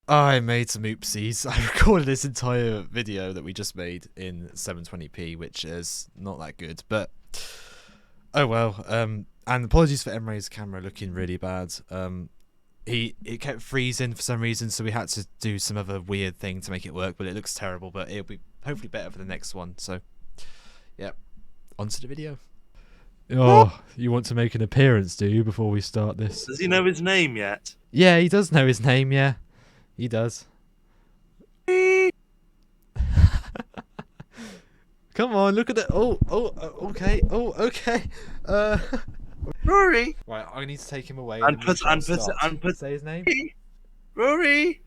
I made some oopsies. I recorded this entire video that we just made in 720p, which is not that good, but oh well. And apologies for Emre's camera looking really bad. It kept freezing for some reason, so we had to do some other weird thing to make it work. But it looks terrible, but it'll be hopefully better for the next one. So, yeah, on to the video. Oh, you want to make an appearance, do you, before we start this? Does he know his name yet? Yeah, he does know his name. Yeah, he does. Come on, look at it. Okay. Okay. Rory. Right, I need to take him away. Say his name. Rory.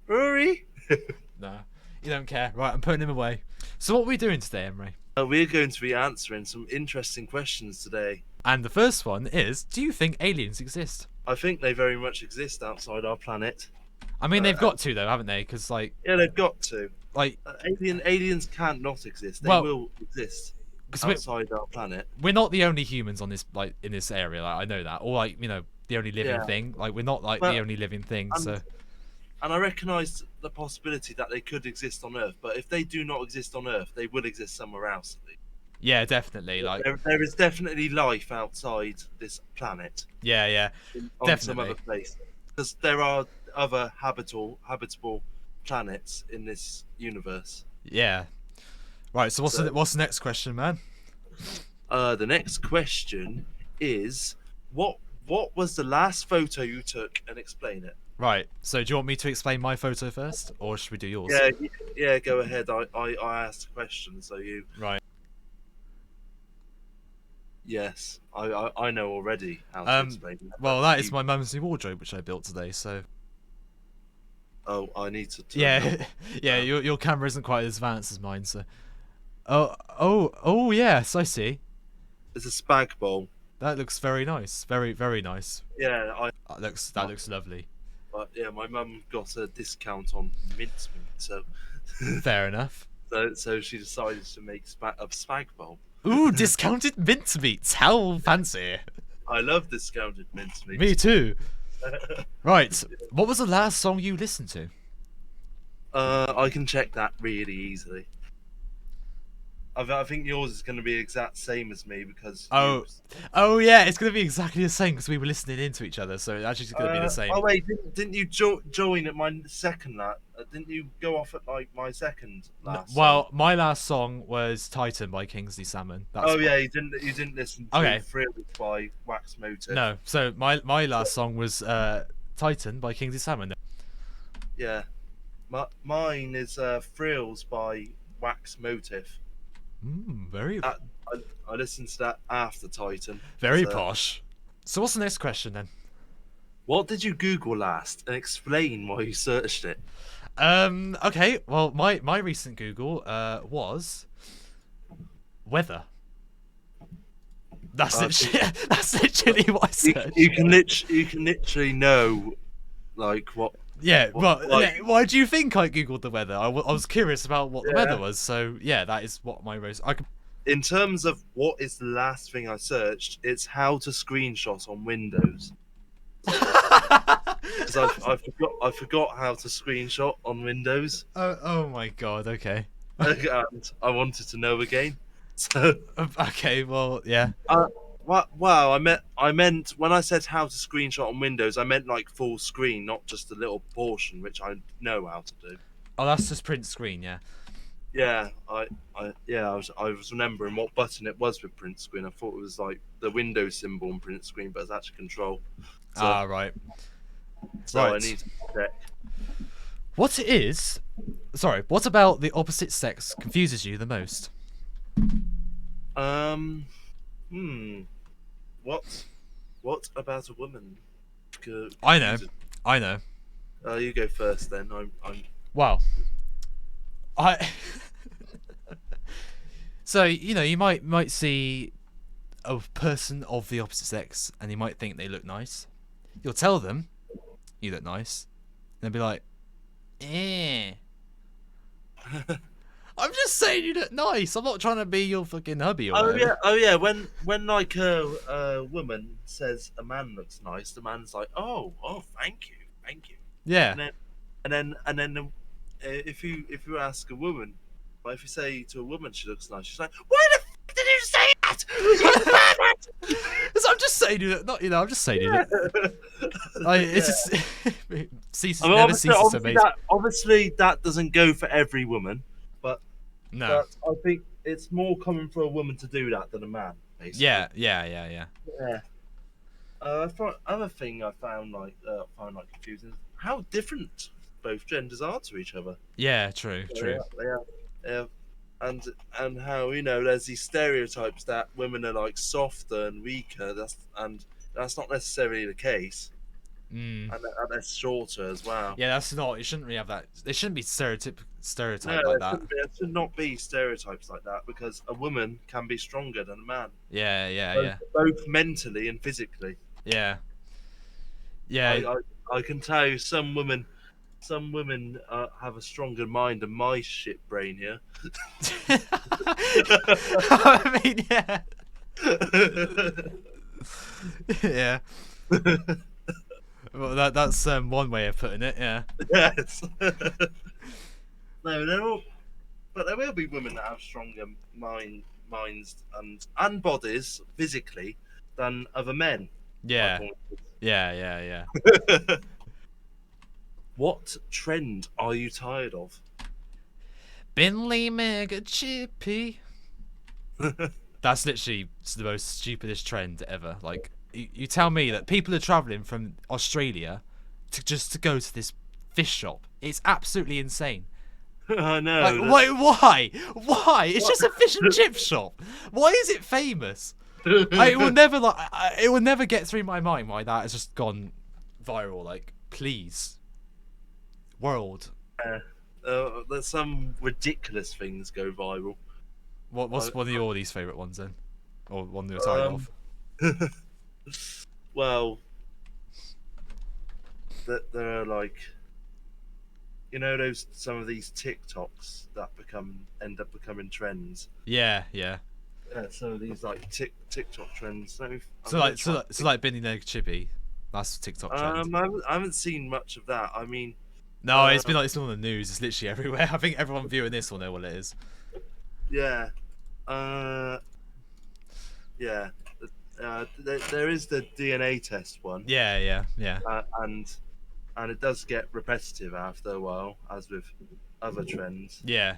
Nah, you don't care. Right, I'm putting him away. So what are we doing today, Emery? We're going to be answering some interesting questions today. And the first one is: do you think aliens exist? I think they very much exist outside our planet. I mean, they've got to though, haven't they? Because yeah, they've got to. Like aliens can't not exist. They will exist outside our planet. We're not the only humans on this, like, in this area. Like, I know that, or like, you know, the only living thing. Like, we're not like the only living thing. And I recognise the possibility that they could exist on Earth, but if they do not exist on Earth, they will exist somewhere else. Yeah, definitely. Like there is definitely life outside this planet. Yeah, on definitely. Some other place, because there are other habitable planets in this universe. Yeah. Right. So what's the next question, man? The next question is what was the last photo you took, and explain it. Right. So do you want me to explain my photo first, or should we do yours? Yeah. Go ahead. I asked a question, so you. Right. Yes, I know already how to explain that. Well, that is my mum's new wardrobe, which I built today. So. Oh, I need to. Yeah. Your camera isn't quite as advanced as mine, so. Oh, yes, I see. It's a spag bowl. That looks very nice. Very, very nice. Yeah, that looks lovely. But yeah, my mum got a discount on mincemeat, so. Fair enough. So she decided to make a spag bowl. Ooh, discounted mincemeats! How fancy! I love discounted mincemeat. Me too. Right, what was the last song you listened to? I can check that really easily. I think yours is going to be exact same as me because. Oh yeah, it's going to be exactly the same because we were listening into each other, so it's actually going to be the same. Oh wait, didn't you join at my second? Didn't you go off at like my second last? Well, my last song was "Titan" by Kingsley Salmon. Yeah, you didn't listen to "Thrills" by Wax Motive. No, so my last song was "Titan" by Kingsley Salmon. Yeah, mine is "Thrills" by Wax Motive. Very. I listened to that after Titan. Very posh. So what's the next question then? What did you Google last, and explain why you searched it? Okay. Well, my recent Google was weather. That's literally what I searched. You can literally know, like what. Yeah, why do you think I googled the weather? I was curious about what the weather was, so yeah, that is what my rose. In terms of what is the last thing I searched, it's how to screenshot on Windows. Because I forgot how to screenshot on Windows. Oh my god! Okay. And I wanted to know again. So. Okay. Well, yeah. Wow, I meant when I said how to screenshot on Windows, I meant like full screen, not just a little portion, which I know how to do. Oh, that's just print screen, yeah. Yeah, I was remembering what button it was with print screen. I thought it was like the Windows symbol on print screen, but it's actually Control. So, right. So right. I need to check. What about the opposite sex confuses you the most? What about a woman? I know. You go first then. Well, So, you know, you might see a person of the opposite sex and you might think they look nice. You'll tell them you look nice. And they'll be like, eh. I'm just saying you look nice. I'm not trying to be your fucking hubby or whatever. Oh yeah. When like a woman says a man looks nice, the man's like, oh, thank you. Yeah. And if you ask a woman, like if you say to a woman she looks nice, she's like, why the f did you say that? You pervert! So I'm just saying it, not I'm just saying it. It's just ceases, I mean, never ceases to amaze. obviously that doesn't go for every woman, but No. I think it's more common for a woman to do that than a man. Basically. Yeah. Yeah. Other thing I found confusing is how different both genders are to each other. Yeah, true. Yeah. And how there's these stereotypes that women are like softer and weaker. That's not necessarily the case. And they're shorter as well. Yeah, that's not. It shouldn't really have that. It shouldn't be stereotype No, like that. It should not be stereotypes like that because a woman can be stronger than a man. Yeah. Both mentally and physically. Yeah. I can tell you some women have a stronger mind than my shit brain here. I mean, yeah. Yeah. Well, that's one way of putting it. Yeah. Yes. No, but there will be women that have stronger minds and bodies physically than other men. Yeah. What trend are you tired of? Binley Mega Chippy. That's literally the most stupidest trend ever. Like, you tell me that people are travelling from Australia to go to this fish shop. It's absolutely insane. I know. Like, wait, why? Why? It's just a fish and chip shop. Why is it famous? It will never get through my mind why that has just gone viral. Like, please, world. There's some ridiculous things go viral. What's one of your least favourite ones then, or one you're tired of? Well, there are like, some of these TikToks that end up becoming trends. Yeah. Some of these like TikTok trends. So like Binley Mega Chippy, that's TikTok trend. I haven't seen much of that. I mean, no, it's been on the news. It's literally everywhere. I think everyone viewing this will know what it is. Yeah. Yeah. There is the DNA test one. Yeah. And it does get repetitive after a while, as with other trends. Yeah.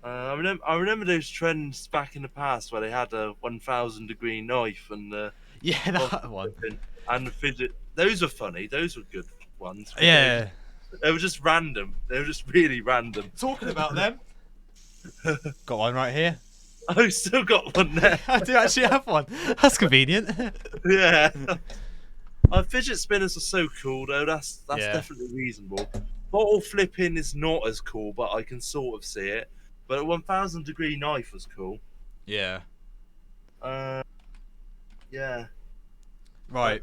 I remember those trends back in the past where they had a 1,000-degree knife and that one and the fidget. Those were funny. Those were good ones. Yeah. They were just random. They were just really random. Talking about them, got one right here. I've still got one there. I do actually have one. That's convenient. Yeah. Fidget spinners are so cool though. That's definitely reasonable. Bottle flipping is not as cool, but I can sort of see it. But a 1,000-degree knife was cool. Yeah. Yeah. Right.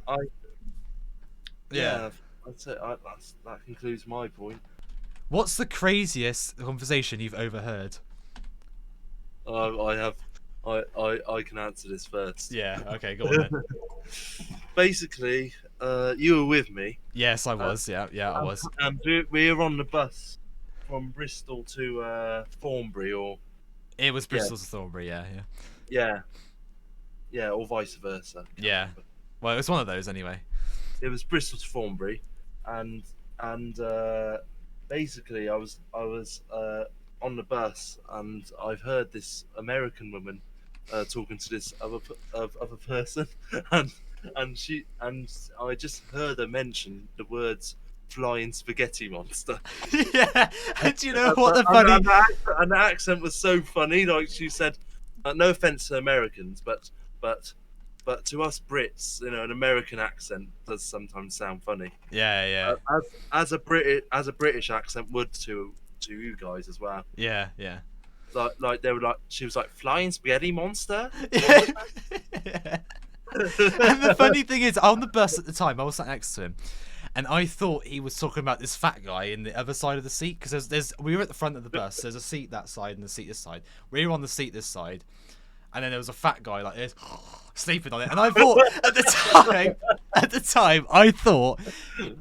That's it. That concludes my point. What's the craziest conversation you've overheard? I can answer this first. Yeah. Okay. Go on then. Basically, you were with me. Yes, I was. Yeah, I was. And we were on the bus from Bristol to Thornbury, or it was Bristol to Thornbury. Yeah, or vice versa. Yeah. Well, it was one of those anyway. It was Bristol to Thornbury, and basically I was on the bus, and I've heard this American woman talking to this other person, and I just heard her mention the words "flying spaghetti monster." Yeah, do you know what the funny? And the accent was so funny. Like she said, no offense to Americans, but to us Brits, an American accent does sometimes sound funny. Yeah. As a British accent would to you guys as well. Yeah. Like they were like, she was like, "Flying spaghetti monster." Yeah. And the funny thing is, on the bus at the time, I was sat next to him, and I thought he was talking about this fat guy in the other side of the seat, because we were at the front of the bus. There's a seat that side and a seat this side. We were on the seat this side, and then there was a fat guy like this sleeping on it, and I thought at the time I thought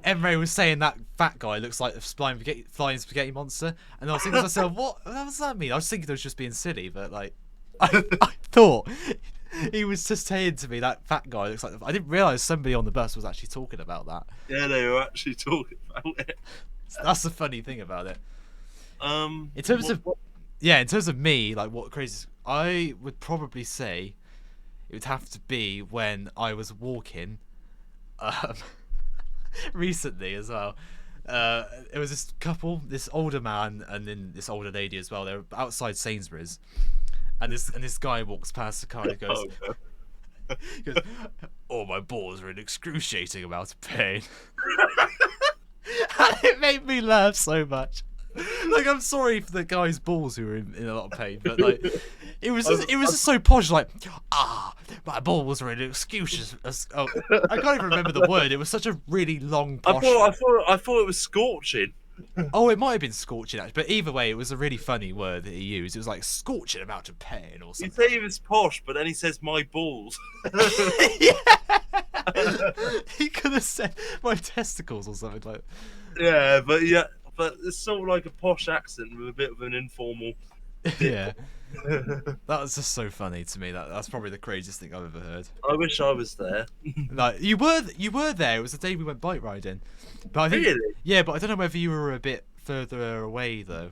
Emre was saying that fat guy looks like a flying spaghetti monster, and I was thinking to myself, what does that mean? I was thinking it was just being silly, but like I thought he was just saying to me that fat guy looks like. I didn't realise somebody on the bus was actually talking about that. Yeah, they were actually talking about it. That's the funny thing about it. In terms of me, like what crazy, I would probably say it would have to be when I was walking, recently as well. It was this couple, this older man and then this older lady as well. They were outside Sainsbury's, and this guy walks past the car and he goes, he goes, "Oh, my balls are in excruciating amount of pain." And it made me laugh so much. Like, I'm sorry for the guy's balls who were in a lot of pain, but like, it was just so posh. Like, my balls are in excuses. Oh, I can't even remember the word. It was such a really long posh. I thought it was scorching. Oh, it might have been scorching actually, but either way, it was a really funny word that he used. It was like scorching amount of pain or You something. say he was posh, but then he says my balls. Yeah. He could have said my testicles or something like. Yeah, but it's sort of like a posh accent with a bit of an informal. Yeah. That was just so funny to me. That's probably the craziest thing I've ever heard. I wish I was there. Like, you were there. It was the day we went bike riding. But I think, Really? yeah, but I don't know whether you were a bit further away though.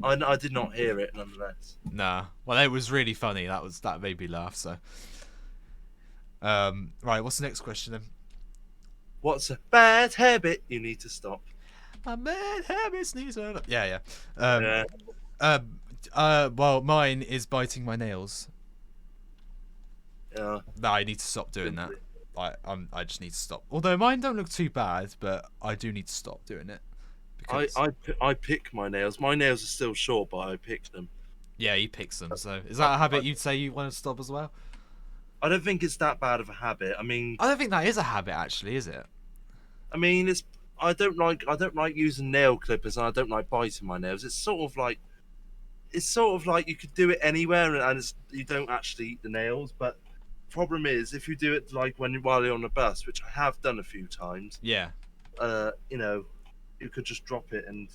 I did not hear it nonetheless. Nah. Well, it was really funny. That made me laugh. So, right. What's the next question then? What's a bad habit you need to stop? My bad habits need to. Yeah. Yeah. Well, mine is biting my nails. Yeah. No, I need to stop doing that. I just need to stop. Although mine don't look too bad, but I do need to stop doing it. Because I pick my nails. My nails are still short, but I pick them. yeah, he picks them. So is that a habit you'd say you want to stop as well? I don't think it's that bad of a habit. I mean, I don't think that is a habit actually, is it? it's. I don't like using nail clippers, and I don't like biting my nails. It's sort of like you could do it anywhere, and you don't actually eat the nails. But problem is, if you do it like while you're on a bus, which I have done a few times, Yeah. You could just drop it and.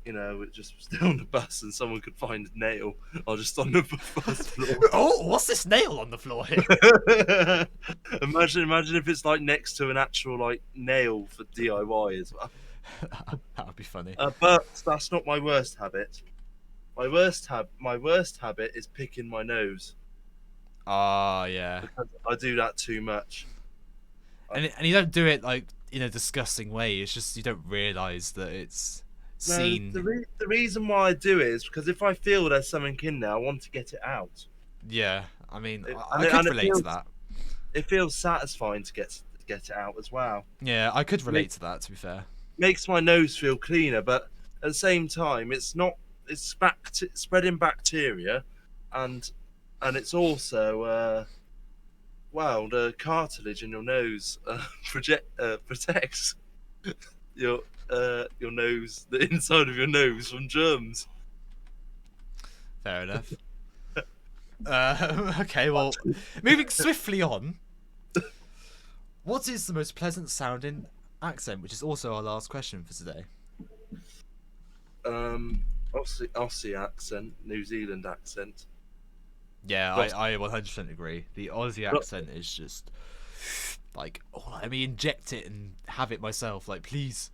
It just still on the bus, and someone could find a nail or just on the bus floor. Oh, what's this nail on the floor here? Imagine if it's like next to an actual like nail for DIY as well. That would be funny. But that's not my worst habit. My worst habit is picking my nose. Yeah. Because I do that too much. And you don't do it like in a disgusting way. It's just you don't realise that it's seen. No, the reason why I do it is because if I feel there's something in there, I want to get it out. Yeah, I mean, It- I and could it relate to feels- that. It feels satisfying to get it out as well. Yeah, I could relate to that. To be fair. Makes my nose feel cleaner, but at the same time, it's spreading bacteria, and it's also the cartilage in your nose protects your nose, the inside of your nose, from germs. Fair enough. Okay, well, moving swiftly on. What is the most pleasant sounding accent? Which is also our last question for today. Aussie accent, New Zealand accent. Yeah, But- I 100% agree. The Aussie But- accent is just like, oh, let me inject it and have it myself. Like, please.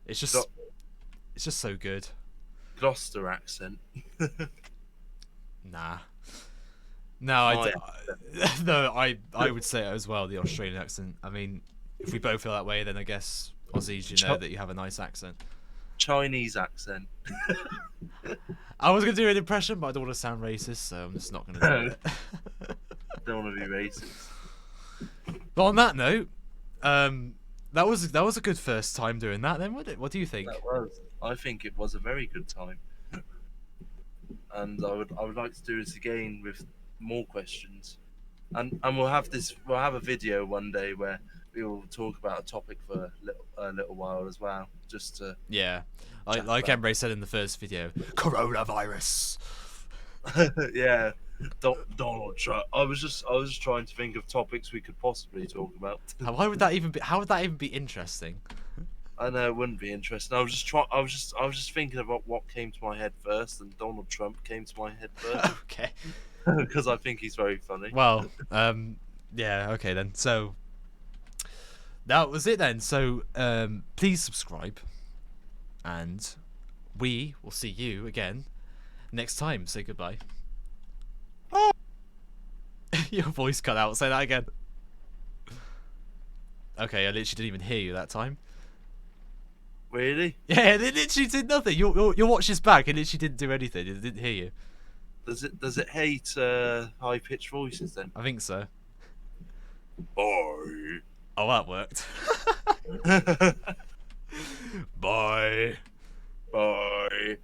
It's just so good. Gloucester accent. Nah. No, no, I would say it as well. The Australian accent. I mean, if we both feel that way, then I guess Aussies, you know that you have a nice accent. Chinese accent. I was gonna do an impression, but I don't want to sound racist, so I'm just not gonna do it. Don't want to be racist. But on that note, that was a good first time doing that. Then, what do you think? I think it was a very good time, and I would like to do this again with more questions, and we'll have a video one day where we will talk about a topic for a little while as well, just to Yeah, like Emre said in the first video, coronavirus. yeah. Donald Trump. I was just trying to think of topics we could possibly talk about. Why would that even be? How would that even be interesting? I know it wouldn't be interesting. I was just thinking about what came to my head first, and Donald Trump came to my head first Okay. because I think he's very funny. Well, yeah. Okay then. So that was it then. So please subscribe, and we will see you again next time. Say goodbye. Your voice cut out. Say that again. Okay, I literally didn't even hear you that time. Really? Yeah, it literally did nothing. Your watch is back. It literally didn't do anything. It didn't hear you. Does it hate high pitched voices then? I think so. Bye. Oh, that worked. Bye. Bye.